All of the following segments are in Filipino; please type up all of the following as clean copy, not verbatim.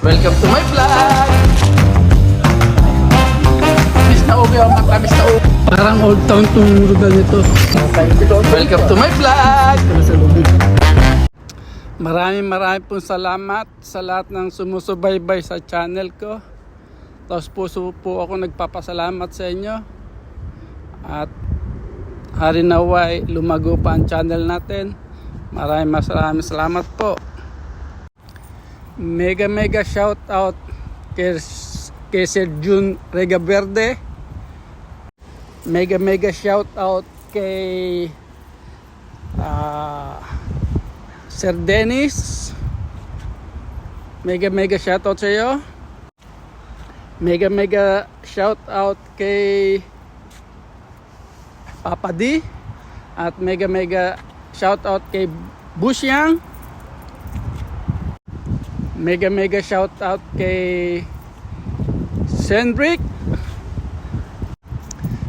Welcome to my vlog! Miss na ubi ang mata, miss na ubi. Parang old town tong lugar nito. Welcome to my vlog! Maraming pong salamat sa lahat ng sumusubaybay sa channel ko. Tapos puso po ako nagpapasalamat sa inyo. At harinaway lumago pa ang channel natin. Maraming salamat po. Mega shout out kay Sir June Regaverde. Mega shout out kay Sir Dennis. Mega shout out sa iyo. Mega shout out kay Papa D. At mega shout out kay Busyang. Mega shout out kay Sendrick.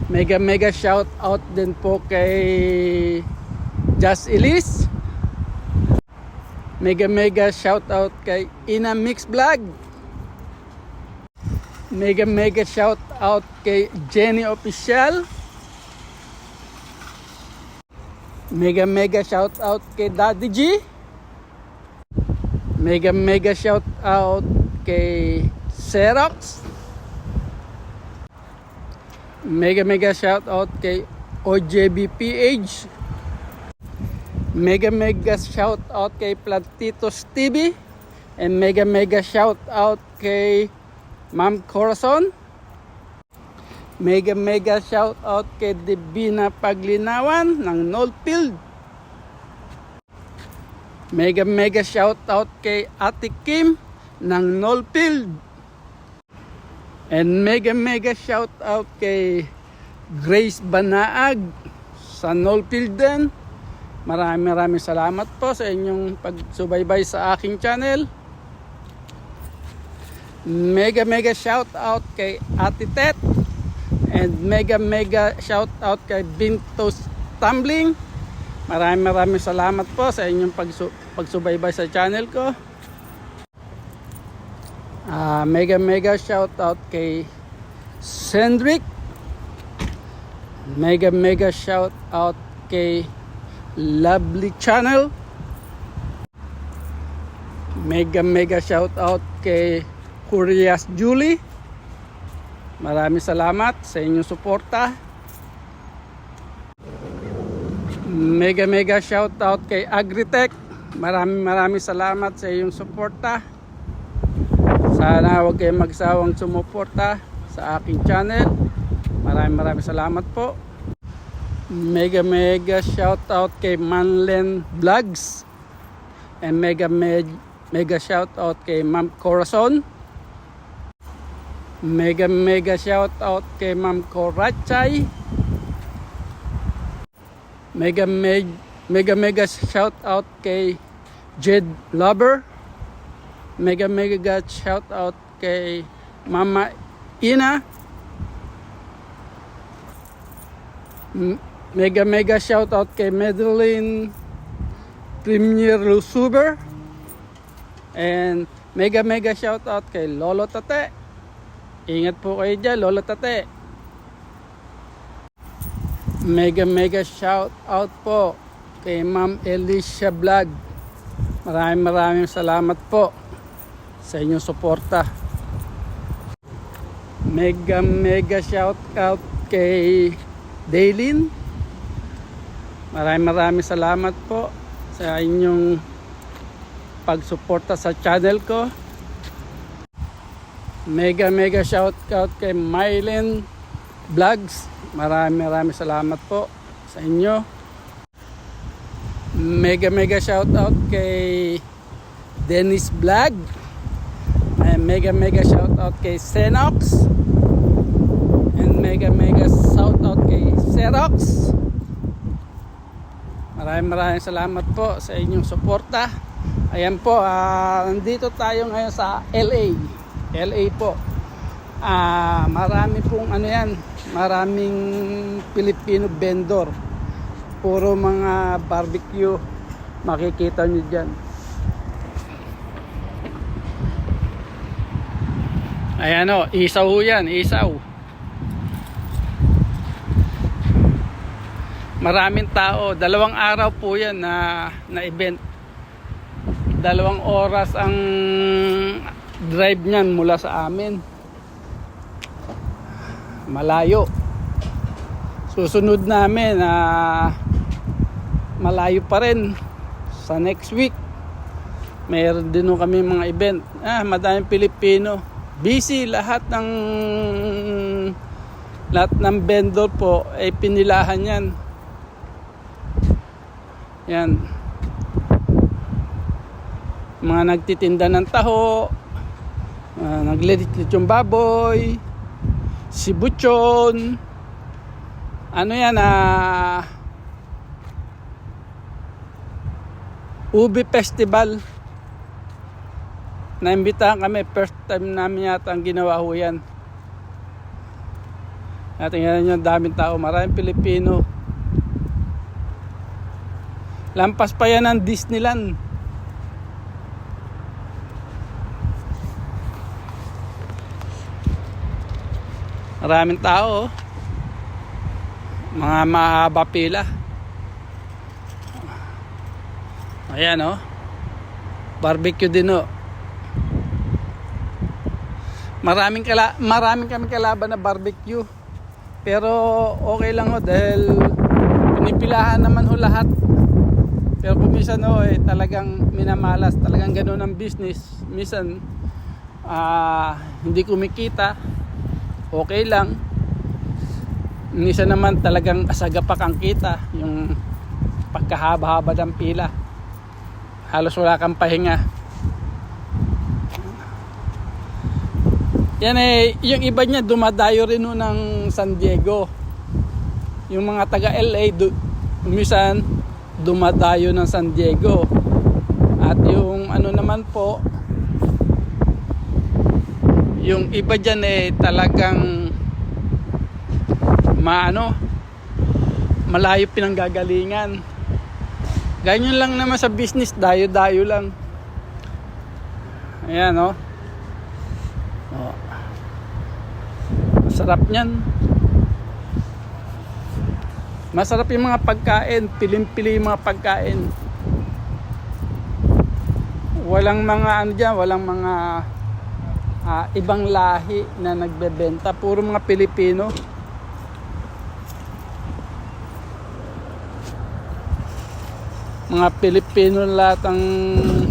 Mega shout out din po kay Just Elise. Mega shout out kay Ina Mix Vlog. Mega shout out kay Jenny Official. Mega shout out kay Daddy G. Mega shout out kay Xerox. Mega shout out kay OJBPH. Mega shout out kay Plantitos TV. And mega shout out kay Ma'am Corazon. Mega shout out kay Divina Paglinawan ng Nolfield. Mega shout out kay Ate Kim ng Nolfield. And mega shout out kay Grace Banaag sa Nolfield din. Maraming salamat po sa inyong pagsubaybay sa aking channel. Mega shout out kay Ate Tet. And mega shout out kay Bintos Tumbling. Maraming salamat po sa inyong pagsubaybay sa channel ko. Mega shout out kay Sendrick. Mega shout out kay Lovely Channel. Mega shout out kay Curious Julie. Maraming salamat sa inyong suporta. Mega shout out kay Agritech. Maraming salamat sa iyong suporta. Sana huwag kayong magsawang sumuporta sa aking channel. Maraming salamat po. Mega shout out kay Manlen Vlogs. And mega shout out kay Ma'am Corazon. Mega shout out kay Ma'am Corachay. Mega shout out kay Jed Lover. Mega shout out kay Mama Ina. Mega shout out kay Madeline Premier Lusuber. And mega shout out kay Lolo Tate. Ingat po kayo dyan, Lolo Tate. Mega shout out po kay Ma'am Alicia Vlog. Maraming salamat po sa inyong suporta. Mega shout out kay Daylin. Maraming salamat po sa inyong pagsuporta sa channel ko. Mega shout out kay Mylen Vlogs. Maraming salamat po sa inyo. Mega shout out kay Dennis Vlog. Mega shout out kay Xenox. And mega shout out kay Xerox. Maraming salamat po sa inyong suporta. Ayan po, nandito tayo ngayon sa LA po. Marami pong maraming Filipino vendor. Puro mga barbecue makikita nyo dyan. Ayan o, isaw ho yan, isaw. Maraming tao, 2 araw po yan na event. 2 oras ang drive niyan mula sa amin. Malayo. Susunod namin malayo pa rin sa next week. Mayroon din kami mga event. Madaming Pilipino. Busy lahat ng vendor po ay pinilahan yan. Yan. Mga nagtitinda ng taho, naglilit yung baboy, sibuchon, ano yan, Ubi Festival. Naimbitahan kami, first time namin yata ang ginawa ho yan. Tingnan nyo, daming tao, maraming Pilipino. Lampas pa yan ang Disneyland. Maraming tao, mga mahaba pila. Ayan barbecue din maraming kami kalaban na barbecue, pero okay lang dahil pinipilahan naman lahat. Pero kung minsan talagang minamalas, talagang ganoon ang business. Minsan hindi kumikita, okay lang. Minsan naman talagang asagapak ang kita, yung pagkahaba-haba ng pila. Halos wala kang pahinga. Yan yung iba niya dumadayo rin ng San Diego. Yung mga taga LA minsan dumadayo ng San Diego. At yung naman po, yung iba dyan talagang malayo pinanggagalingan. Ganyan lang naman sa business, dayo-dayo lang. Ayan Masarap niyan. Masarap yung mga pagkain, pilim-pili yung mga pagkain. Walang mga dyan, walang mga ibang lahi na nagbebenta, puro mga Pilipino. Mga Pilipino lahat ang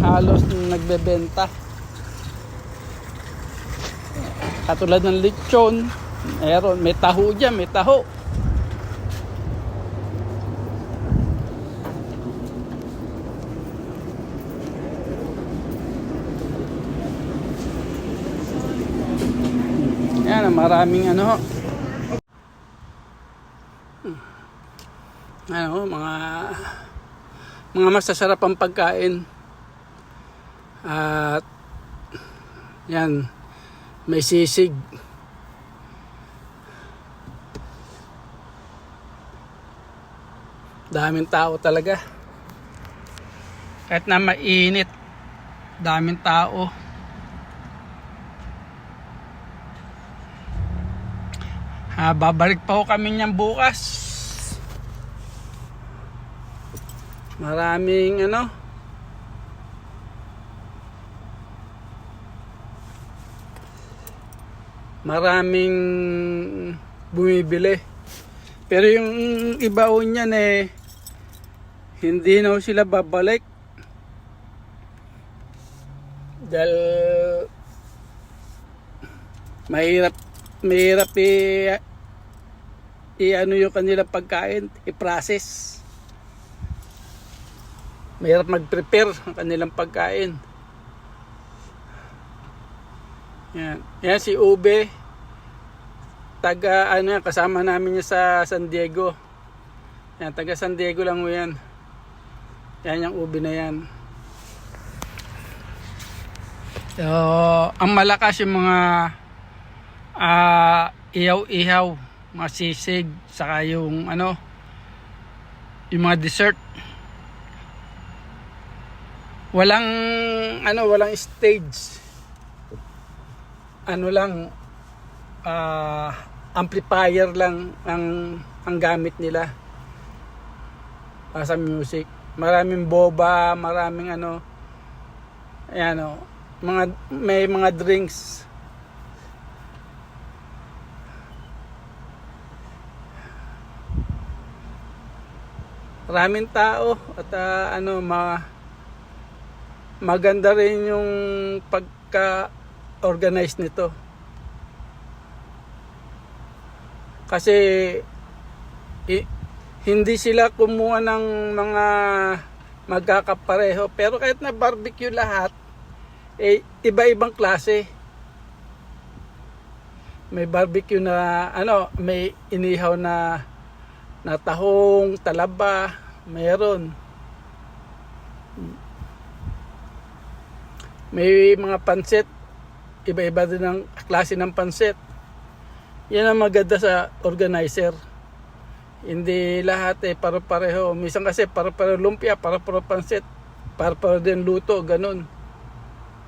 halos nagbebenta. Katulad ng lechon, meron, may taho dyan, may taho. Yan, maraming mga masasarap ang pagkain. At yan, may sisig. Daming tao talaga. Kahit na mainit, daming tao. Babalik pa ho kami niyan bukas. Maraming maraming bumibili. Pero yung iba ho niyan hindi na sila babalik. Dahil mahirap yung kanilang pagkain, i-process. Mahirap mag-prepare ang kanilang pagkain. Yan si Ube. Taga kasama namin niya sa San Diego. Yan, taga San Diego lang mo yan. Yan yung Ube na yan. So, ang malakas yung mga ihaw-ihaw, mga sisig, saka yung yung mga dessert. Walang stage. ano lang, amplifier lang ang gamit nila sa music. Maraming boba, maraming ano, ayan o, may mga drinks. Maraming tao at maganda rin yung pagka-organize nito. Kasi hindi sila kumuha ng mga magkakapareho, pero kahit na barbecue lahat, iba-ibang klase. May barbecue na may inihaw na tahong, talaba, mayroon. May mga pansit, iba-iba din ang klase ng pansit. Yan ang maganda sa organizer. Hindi lahat pare-pareho. Minsan kasi pare-pareho lumpia, pare-pareho pansit, pare-pareho din luto, ganun.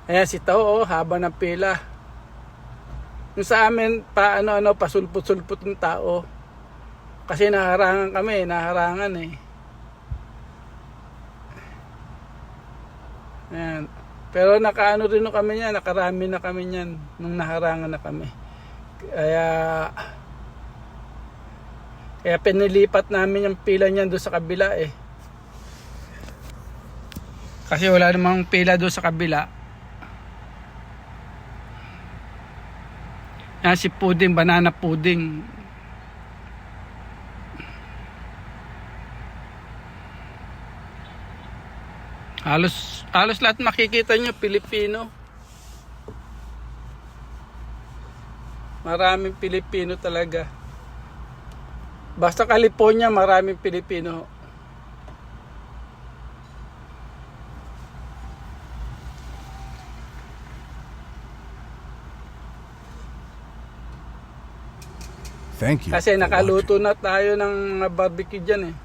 Ayan si Tao, haba ng pila. Yung sa amin, pasulpot-sulpot ng tao. Kasi naharangan kami, Ayan. Pero nakaano rin kami niyan, nakarami na kami niyan nung naharangan na kami. Kaya pinilipat namin yung pila niyan doon sa kabila eh. Kasi wala namang pila doon sa kabila. Yan si pudding, banana pudding. Halos lahat makikita nyo Pilipino. Maraming Pilipino talaga. Basta California, maraming Pilipino. Thank you. Kasi for nakaluto na tayo ng barbecue dyan eh.